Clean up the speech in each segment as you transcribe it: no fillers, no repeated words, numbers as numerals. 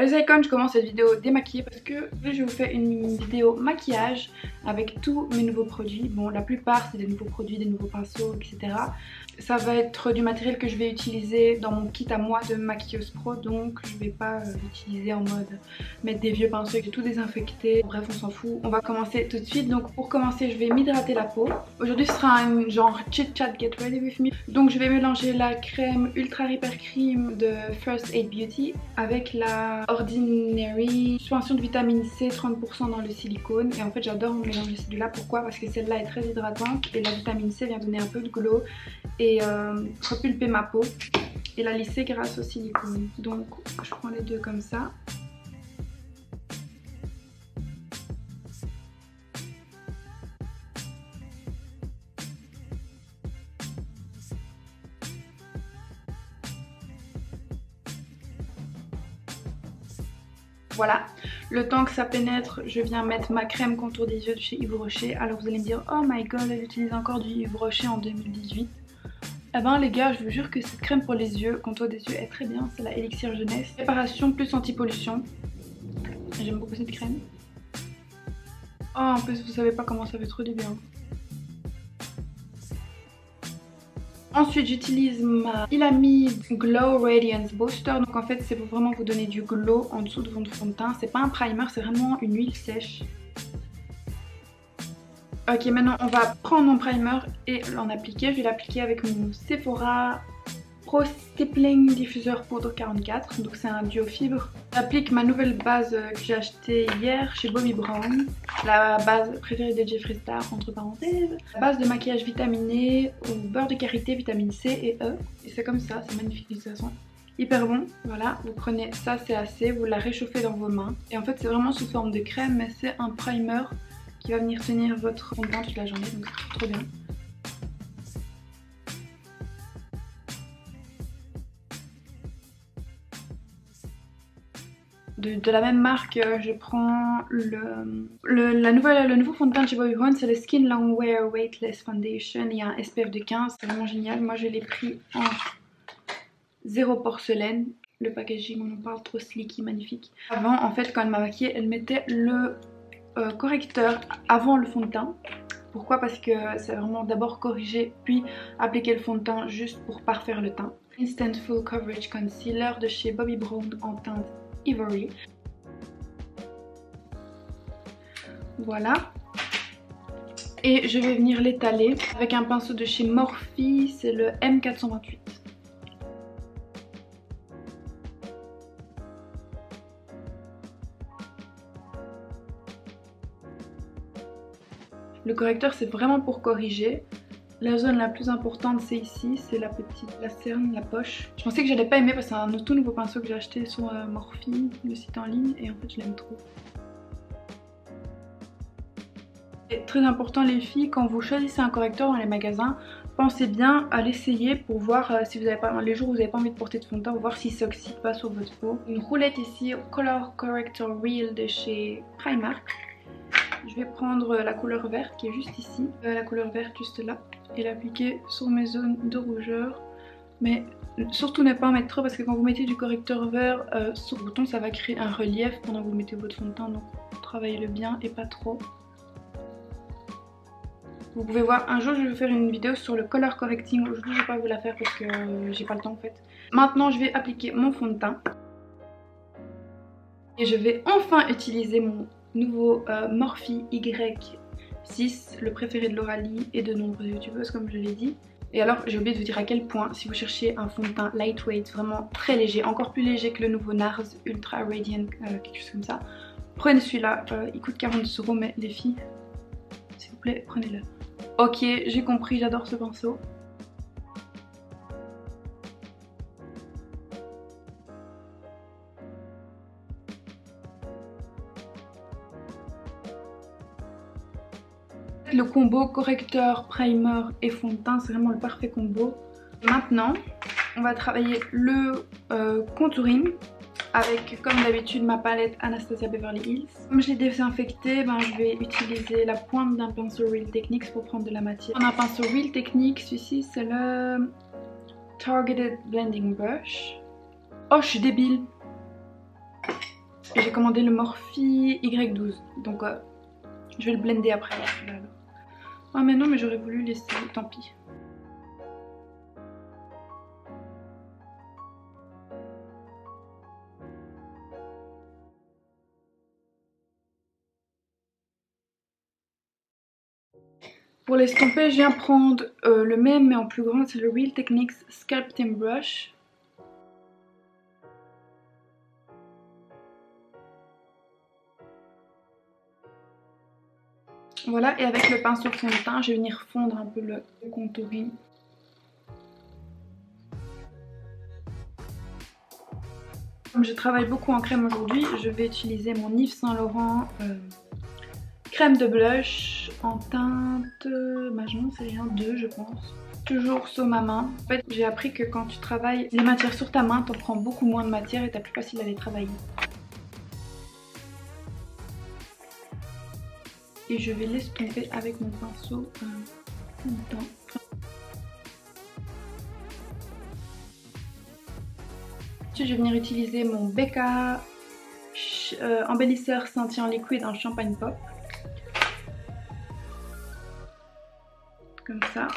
les icônes, je commence cette vidéo démaquillée parce que je vous fais une vidéo maquillage avec tous mes nouveaux produits. Bon, la plupart c'est des nouveaux produits, des nouveaux pinceaux, etc. Ça va être du matériel que je vais utiliser dans mon kit à moi de maquilleuse pro, donc je vais pas l'utiliser en mode mettre des vieux pinceaux et tout désinfecter. Bref, on s'en fout. On va commencer tout de suite. Donc pour commencer, je vais m'hydrater la peau. Aujourd'hui ce sera un genre chit chat get ready with me. Donc je vais mélanger la crème Ultra Repair Cream de First Aid Beauty avec la Ordinary suspension de vitamine C 30% dans le silicone. Et en fait j'adore mélanger celui-là. Pourquoi? Parce que celle-là est très hydratante et la vitamine C vient donner un peu de glow et repulper ma peau et la lisser grâce au silicone. Donc je prends les deux comme ça. Voilà, le temps que ça pénètre, je viens mettre ma crème contour des yeux de chez Yves Rocher. Alors vous allez me dire, oh my god, elle utilise encore du Yves Rocher en 2018. Eh ben les gars, je vous jure que cette crème pour les yeux, contour des yeux, est très bien. C'est la Elixir Jeunesse. Préparation plus anti-pollution. J'aime beaucoup cette crème. Oh, en plus vous savez pas comment ça fait trop du bien. Ensuite j'utilise ma Ilami Glow Radiance Booster. Donc en fait c'est pour vraiment vous donner du glow en dessous de votre fond de teint. C'est pas un primer, c'est vraiment une huile sèche. Ok, maintenant on va prendre mon primer et l'en appliquer. Je vais l'appliquer avec mon Sephora Pro Stippling Diffuseur Poudre 44. Donc c'est un duo fibre. J'applique ma nouvelle base que j'ai achetée hier chez Bobbi Brown. La base préférée de Jeffree Star, entre parenthèses. La base de maquillage vitaminé au beurre de karité, vitamine C et E. Et c'est comme ça, c'est magnifique de toute façon. Hyper bon, voilà, vous prenez ça, c'est assez, vous la réchauffez dans vos mains. Et en fait c'est vraiment sous forme de crème, mais c'est un primer qui va venir tenir votre fond de teint toute la journée, donc c'est trop bien. De la même marque, je prends le nouveau fond de teint de chez Bobbi Brown, c'est le Skin Longwear Weightless Foundation. Il y a un SPF de 15, c'est vraiment génial. Moi je l'ai pris en 0 porcelaine. Le packaging, on en parle, trop sleeky, magnifique. Avant, en fait, quand elle m'a maquillée, elle mettait le correcteur avant le fond de teint. Pourquoi? Parce que c'est vraiment d'abord corriger puis appliquer le fond de teint juste pour parfaire le teint. Instant Full Coverage Concealer de chez Bobbi Brown en teinte Ivory. Voilà. Et je vais venir l'étaler avec un pinceau de chez Morphe, c'est le M428. Le correcteur c'est vraiment pour corriger. La zone la plus importante c'est ici, c'est la petite, la cerne, la poche. Je pensais que j'allais pas aimer parce que c'est un tout nouveau pinceau que j'ai acheté sur Morphe, le site en ligne, et en fait je l'aime trop. C'est très important les filles, quand vous choisissez un correcteur dans les magasins, pensez bien à l'essayer pour voir si vous avez pas, les jours où vous n'avez pas envie de porter de fond de teint, voir s'il s'oxyde pas sur votre peau. Une roulette ici, Color Corrector Real de chez Primark. Je vais prendre la couleur verte qui est juste ici, la couleur verte juste là, et l'appliquer sur mes zones de rougeur. Mais surtout ne pas en mettre trop parce que quand vous mettez du correcteur vert sur le bouton, ça va créer un relief pendant que vous mettez votre fond de teint, donc travaillez-le bien et pas trop. Vous pouvez voir, un jour je vais faire une vidéo sur le color correcting. Aujourd'hui je vais pas vous la faire parce que j'ai pas le temps en fait. Maintenant je vais appliquer mon fond de teint. Et je vais enfin utiliser mon nouveau Morphe Y6, le préféré de Lauralie et de nombreuses youtubeuses comme je l'ai dit. Et alors j'ai oublié de vous dire à quel point, si vous cherchez un fond de teint lightweight, vraiment très léger, encore plus léger que le nouveau NARS Ultra Radiant, quelque chose comme ça, prenez celui-là. Il coûte 40 €, mais les filles, s'il vous plaît, prenez-le. Ok, j'ai compris, j'adore ce pinceau. Le combo correcteur, primer et fond de teint, c'est vraiment le parfait combo. Maintenant, on va travailler le contouring avec, comme d'habitude, ma palette Anastasia Beverly Hills. Comme je l'ai désinfectée, je vais utiliser la pointe d'un pinceau Real Techniques pour prendre de la matière. On a un pinceau Real Techniques, celui-ci c'est le Targeted Blending Brush. Oh, je suis débile. Et j'ai commandé le Morphe Y12. Donc je vais le blender après. Ah mais non, mais j'aurais voulu laisser, tant pis. Pour l'estomper, je viens prendre le même mais en plus grand, c'est le Real Techniques Sculpting Brush. Voilà, et avec le pinceau fond de teint, je vais venir fondre un peu le contouring. Comme je travaille beaucoup en crème aujourd'hui, je vais utiliser mon Yves Saint Laurent crème de blush en teinte magnon, c'est rien, 2 je pense. Toujours sur ma main. En fait, j'ai appris que quand tu travailles les matières sur ta main, t'en prends beaucoup moins de matière et t'as plus facile à les travailler. Et je vais l'estomper avec mon pinceau fond de teint. Ensuite, je vais venir utiliser mon Becca embellisseur scintillant liquide en champagne pop. Comme ça.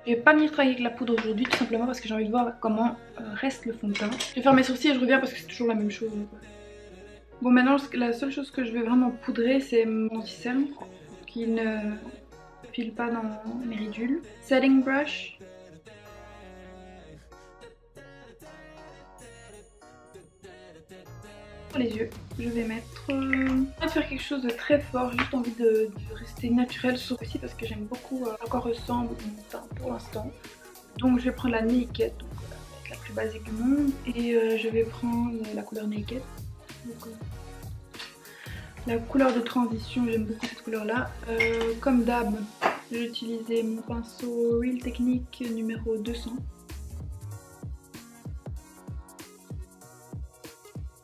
Je vais pas venir travailler avec la poudre aujourd'hui, tout simplement parce que j'ai envie de voir comment reste le fond de teint. Je vais faire mes sourcils et je reviens parce que c'est toujours la même chose. Bon, maintenant la seule chose que je vais vraiment poudrer, c'est mon anti-cerne qui ne file pas dans mes ridules. Setting brush. Pour les yeux, je vais mettre... Je vais faire quelque chose de très fort, j'ai juste envie de rester naturelle sur aussi parce que j'aime beaucoup à quoi ressemble mon teint pour l'instant. Donc je vais prendre la Naked, donc la plus basique du monde, et je vais prendre la couleur Naked. Donc, la couleur de transition, j'aime beaucoup cette couleur là. Comme d'hab, j'ai utilisé mon pinceau Real Techniques numéro 200.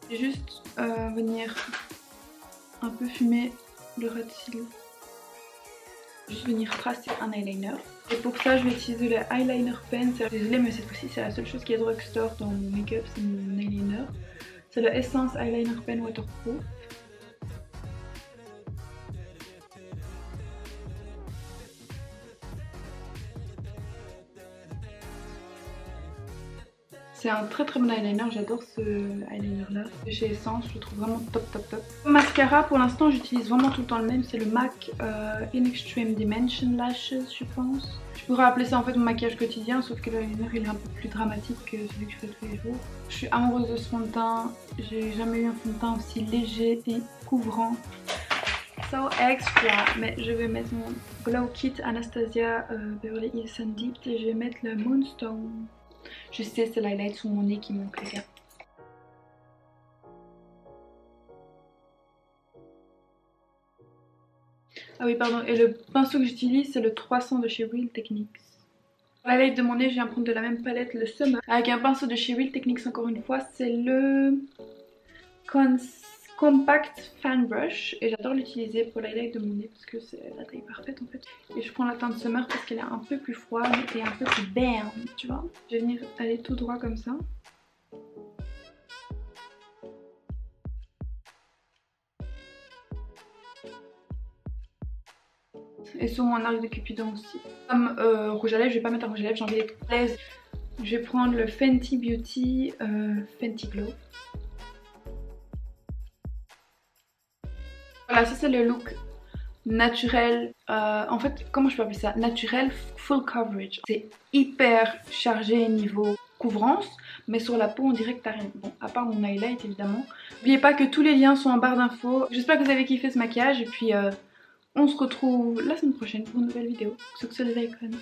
Je vais juste venir un peu fumer le ras de cils. Juste venir tracer un eyeliner. Et pour ça, je vais utiliser le eyeliner pen. Désolée, mais cette fois-ci, c'est la seule chose qui est drugstore dans mon make-up, c'est mon eyeliner. C'est le Essence Eyeliner Pen Waterproof. C'est un très bon eyeliner, j'adore ce eyeliner là de chez Essence, je le trouve vraiment top. Mascara, pour l'instant j'utilise vraiment tout le temps le même, c'est le MAC In Extreme Dimension Lashes je pense. Je pourrais appeler ça en fait mon maquillage quotidien, sauf que l'eyeliner il est un peu plus dramatique que celui que je fais tous les jours. Je suis amoureuse de ce fond de teint, j'ai jamais eu un fond de teint aussi léger et couvrant. So extra, mais je vais mettre mon Glow Kit Anastasia Beverly Hills Sun Deep et je vais mettre le Moonstone. Je sais, c'est l'highlight sous mon nez qui manque, les gars. Ah oui, pardon. Et le pinceau que j'utilise, c'est le 300 de chez Real Techniques. Pour l'highlight de mon nez, je viens prendre de la même palette, le Summer. Avec un pinceau de chez Real Techniques, encore une fois, c'est le Compact Fan Brush. Et j'adore l'utiliser pour l'highlight de mon nez parce que c'est la taille parfaite en fait. Et je prends la teinte Summer parce qu'elle est un peu plus froide et un peu plus berne, tu vois. Je vais venir aller tout droit comme ça. Et sur mon arc de Cupidon aussi. Comme rouge à lèvres, je vais pas mettre un rouge à lèvres, j'ai envie d'être plaise. Je vais prendre le Fenty Beauty Fenty Glow. Voilà, ça c'est le look naturel. En fait, comment je peux appeler ça? Naturel full coverage. C'est hyper chargé niveau couvrance, mais sur la peau on dirait que t'as rien. Bon, à part mon highlight évidemment. N'oubliez pas que tous les liens sont en barre d'infos. J'espère que vous avez kiffé ce maquillage et puis on se retrouve la semaine prochaine pour une nouvelle vidéo. Sur ce, les icônes.